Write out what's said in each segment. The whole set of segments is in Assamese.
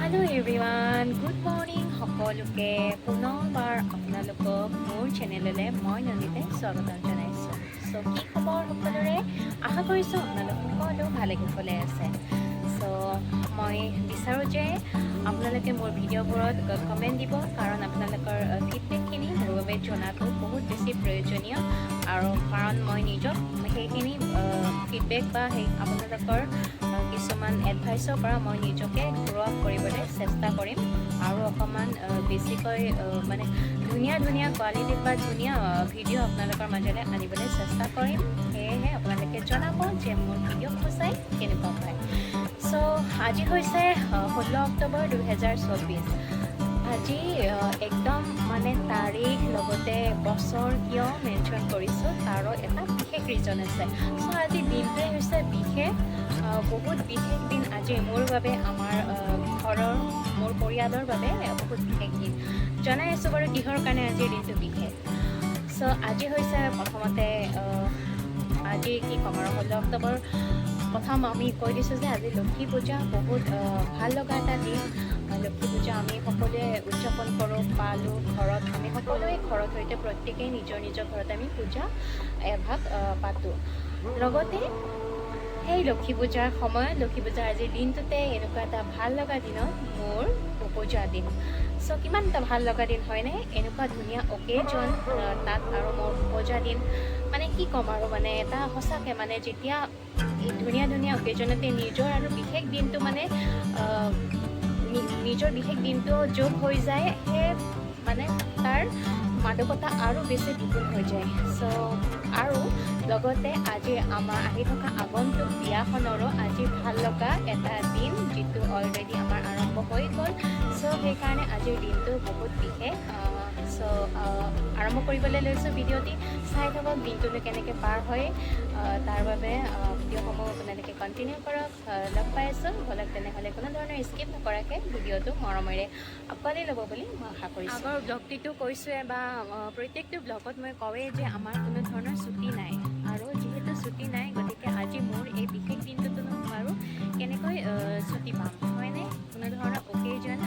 Hello everyone, good morning সকলোকে পুনৰবাৰ আপোনালোকক মোৰ চেনেললৈ মই নন্দিতাই স্বাগতম জনাইছোঁ। সো কি খবৰ সকলোৰে? আশা কৰিছোঁ আপোনালোক সকলো ভালে কুশলে আছে। সো মই বিচাৰোঁ যে আপোনালোকে মোৰ ভিডিঅ'বোৰত কমেণ্ট দিব, কাৰণ আপোনালোকৰ ফিডবেকখিনি মোৰ বাবে জনাটো বহুত বেছি প্ৰয়োজনীয়। আৰু কাৰণ মই নিজক সেইখিনি ফিডবেক বা সেই আপোনালোকৰ কিছুমান এডভাইচৰ পৰা মই নিজকে গ্ৰ' আপ কৰিবলৈ চেষ্টা কৰিম আৰু অকণমান বেছিকৈ মানে ধুনীয়া কোৱালিটিত বা ধুনীয়া ভিডিঅ' আপোনালোকৰ মাজলৈ আনিবলৈ চেষ্টা কৰিম। সেয়েহে আপোনালোকে জনাব যে মোৰ ভিডিঅ'সমূহ চাই কেনেকুৱা পায়। চ' আজি হৈছে 16 অক্টোবৰ 2024। আজি একদম মানে তাৰিখ লগতে বছৰ কিয় মেনশ্যন কৰিছোঁ তাৰো এটা বিশেষ ৰিজন আছে। চ' আজি দিনটোৱে হৈছে বিশেষ, বহুত বিশেষ দিন আজি মোৰ বাবে, আমাৰ ঘৰৰ মোৰ পৰিয়ালৰ বাবে বহুত বিশেষ দিন। জনাই আছোঁ বাৰু কিহৰ কাৰণে আজিৰ দিনটো বিশেষ। চ' আজি হৈছে প্ৰথমতে আজি কি ক'ম আৰু 16 অক্টোবৰ প্ৰথম আমি কৈ দিছোঁ যে আজি লক্ষী পূজা, বহুত ভাল লগা এটা দিন। লক্ষী পূজা আমি সকলোৱে উদযাপন কৰোঁ, পালোঁ ঘৰত। আমি সকলোৱে ঘৰত সৈতে প্ৰত্যেকেই নিজৰ ঘৰত আমি পূজা এভাগ পাতোঁ। লগতে সেই লক্ষী পূজাৰ সময়ত, লক্ষী পূজাৰ আজিৰ দিনটোতে এনেকুৱা এটা ভাল লগা দিনত মোৰ পূজা দিন। চ' কিমান এটা ভাল লগা দিন হয়নে? এনেকুৱা ধুনীয়া অকেজন তাত আৰু মোৰ পূজা দিন, মানে কি ক'ম আৰু, মানে এটা সঁচাকৈ মানে যেতিয়া এই ধুনীয়া অকেজনতে নিজৰ আৰু বিশেষ দিনটো মানে নিজৰ বিশেষ দিনটো যোগ হৈ যায়, সেই মানে তাৰ মাদকতা আৰু বেছি দুগুণ হৈ যায়। চ' আৰু লগতে আজি আমাৰ আহি থকা আগন্তুক বিয়াখনৰো আজি ভাল লগা এটা দিন, যিটো অলৰেডি আমাৰ আৰম্ভ হৈ গ'ল। চ' সেইকাৰণে আজিৰ দিনটো বহুত বিশেষ। চ' আৰম্ভ কৰিবলৈ লৈছোঁ ভিডিঅ'টি। চাই থাকক দিনটোলৈ কেনেকৈ পাৰ হয়, তাৰ বাবে ভিডিঅ'সমূহ আপোনালোকে কণ্টিনিউ কৰক। লগ পাই আছোঁ বলক, তেনেহ'লে কোনো ধৰণৰ স্কিপ নকৰাকৈ ভিডিঅ'টো মৰমেৰে আঁকোৱালি ল'ব বুলি মই আশা কৰিছোঁ। আগৰ ব্লগটিতো কৈছোঁৱে বা প্ৰত্যেকটো ব্লগত মই কওঁৱেই যে আমাৰ কোনো ধৰণৰ ছুটি নাই, আৰু যিহেতু ছুটি নাই গতিকে আজি মোৰ এই বিশেষ দিনটোতো বাৰু কেনেকৈ ছুটি পাম হয়নে? কোনো ধৰণৰ অকেজন,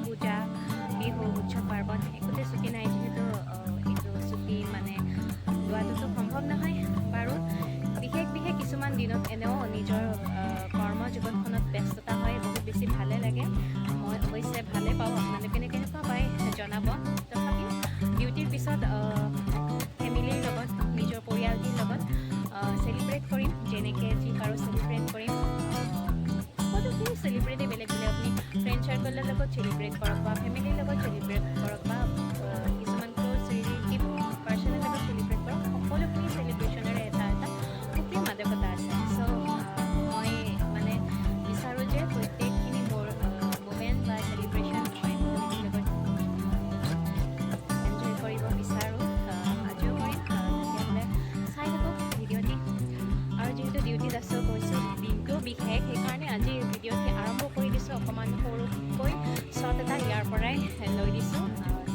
পূজা, বিহু, উৎসৱ পাৰ্বণ একোতে ছুটি নাই, যিহেতু এইটো ছুটি মানে লোৱাটোতো সম্ভৱ নহয় বাৰু। বিশেষ কিছুমান দিনত এনেও নিজৰ কৰ্ম জগতখনত ব্যস্ততা হয়, বহুত বেছি ভালে লাগে। মই অৱশ্যে ভালে পাওঁ, আপোনালোকে কেনেকুৱা পায় জনাব। তথাপিও ডিউটিৰ পিছত ফেমিলিৰ লগত, নিজৰ পৰিয়ালটিৰ লগত চেলিব্ৰেট কৰিম, যেনেকৈ যি পাৰোঁ চেলিব্ৰেট কৰিম। সকলোখিনি চেলিব্ৰেটেই বেলেগ আপুনি ফ্ৰেণ্ড চাৰ্কলৰ লগত চেলিব্ৰেট কৰক বা ফেমিলিৰ লগত চেলিব্ৰেট কৰক বা কিছুমান ক্ল'জ ৰিলেটিভ পাৰ্চনৰ লগত চেলিব্ৰেট কৰক, সকলোখিনি চেলিব্ৰেশ্যনৰে এটা সুকীয়া মাদকতা আছে। চ' মই মানে বিচাৰোঁ যে প্ৰত্যেকখিনি মোৰ মুমেণ্ট বা চেলিব্ৰেশ্যন মই ফেমিলিৰ লগত এনজয় কৰিব বিচাৰোঁ, আজিও কৰিম। তেতিয়াহ'লে চাই থাকক ভিডিঅ'টি। আৰু যিহেতু ডিউটিত আছোঁ, কৈছোঁ দিনটো বিশেষ, সেইকাৰণে আজি ভিডিঅ'টি আৰম্ভ কৰি দিছোঁ অকণমান সৰুকৈ শ্বৰ্ট এটা ইয়াৰ পৰাই লৈ দিছোঁ।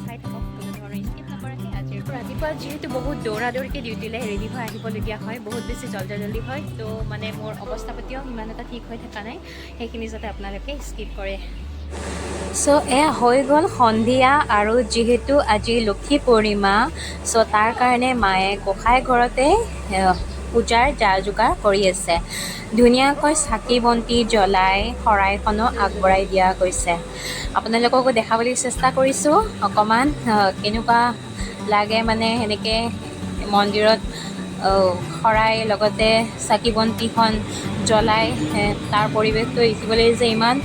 চাই থাকক কোনো ধৰণৰ স্কিপ নকৰাকৈ। আজিৰ ৰাতিপুৱা যিহেতু বহুত দৌৰাকৈ ডিউটিলৈ ৰেডি হৈ আহিবলগীয়া হয়, বহুত বেছি জল্দি হয়, তো মানে মোৰ অৱস্থা পাতিও ইমান এটা ঠিক হৈ থকা নাই, সেইখিনি যাতে আপোনালোকে স্কিপ কৰে। চ' এয়া হৈ গ'ল সন্ধিয়া, আৰু যিহেতু আজি লক্ষী পূৰ্ণিমা, চ' তাৰ কাৰণে মায়ে গোসাঁই ঘৰতে পূজাৰ যা যোগাৰ কৰি আছে। ধুনীয়াকৈ চাকি বন্তি জ্বলাই শৰাইখনো আগবঢ়াই দিয়া গৈছে। আপোনালোককো দেখাবলৈ চেষ্টা কৰিছোঁ অকণমান কেনেকুৱা লাগে, মানে সেনেকৈ মন্দিৰত শৰাই লগতে চাকি বন্তিখন জ্বলাই তাৰ পৰিৱেশটো দেখিবলৈ যে ইমান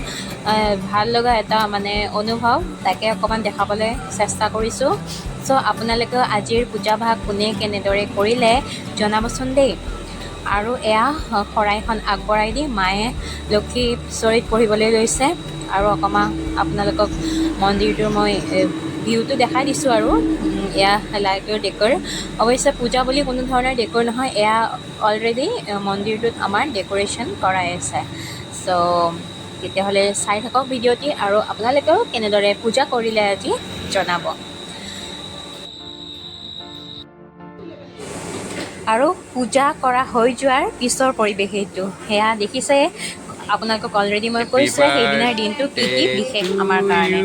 ভাল লগা এটা মানে অনুভৱ, তাকে অকণমান দেখাবলৈ চেষ্টা কৰিছোঁ। চ' আপোনালোকেও আজিৰ পূজাভাগ কোনে কেনেদৰে কৰিলে জনাবচোন দেই। আৰু এয়া শৰাইখন আগবঢ়াই দি মায়ে লক্ষী চৰিত পঢ়িবলৈ লৈছে, আৰু অকণমান আপোনালোকক মন্দিৰটোৰ মই ভিউটো দেখাই দিছোঁ। আৰু এয়া লাইটৰ ডেকৰ, অৱশ্যে পূজা বুলি কোনো ধৰণৰ ডেকৰ নহয়, এয়া অলৰেডি মন্দিৰটোত আমাৰ ডেক'ৰেশ্যন কৰাই আছে। চ' তেতিয়াহ'লে চাই থাকক ভিডিঅ'টি, আৰু আপোনালোকেও কেনেদৰে পূজা কৰিলে আজি জনাব। আৰু পূজা কৰা হৈ যোৱাৰ পিছৰ পৰিৱেশ এইটো, সেয়া দেখিছে আপোনালোকক অলৰেডি মই কৈছোঁ সেইদিনাৰ দিনটো কি কি বিশেষ আমাৰ কাৰণে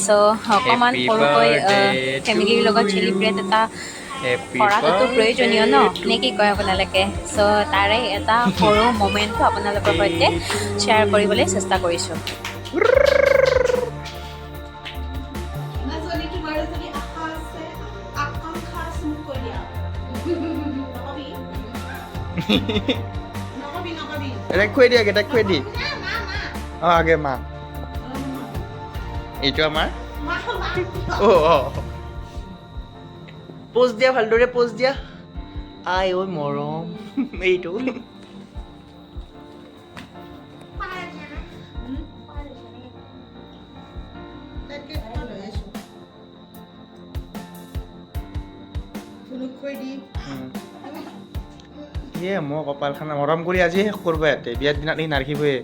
চ' অকণমান সৰুকৈ ফেমিলিৰ লগত চেলিব্ৰেট এটা কৰাটোতো প্ৰয়োজনীয় ন নে কি কয় আপোনালোকে চ' তাৰে এটা সৰু মমেণ্টটো আপোনালোকৰ সৈতে শ্বেয়াৰ কৰিবলৈ চেষ্টা কৰিছোঁ এটা খুঁয়ে দিয়া এটা খুঁয়ে দি আগে মা এইটো আমাৰ পোজ দিয়া ভালদৰে পোজ দিয়া আই ঐ মৰম এইটো মই কপালখানা মৰম কৰি আজি শেষ কৰিব ইয়াতে বিয়াৰ দিনত এই নাৰখিবই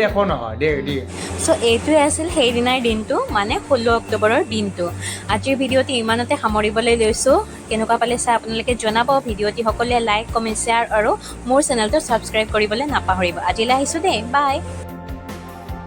একো নহয় দে দে চ' এইটোৱে আছিল সেইদিনাৰ দিনটো মানে 16 অক্টোবৰৰ দিনটো আজিৰ ভিডিঅ'টি ইমানতে সামৰিবলৈ লৈছোঁ কেনেকুৱা পালে চাই আপোনালোকে জনাব ভিডিঅ'টি সকলোৱে লাইক কমেণ্ট শ্বেয়াৰ আৰু মোৰ চেনেলটো ছাবস্ক্ৰাইব কৰিবলৈ নাপাহৰিব আজিলৈ আহিছোঁ দেই বাই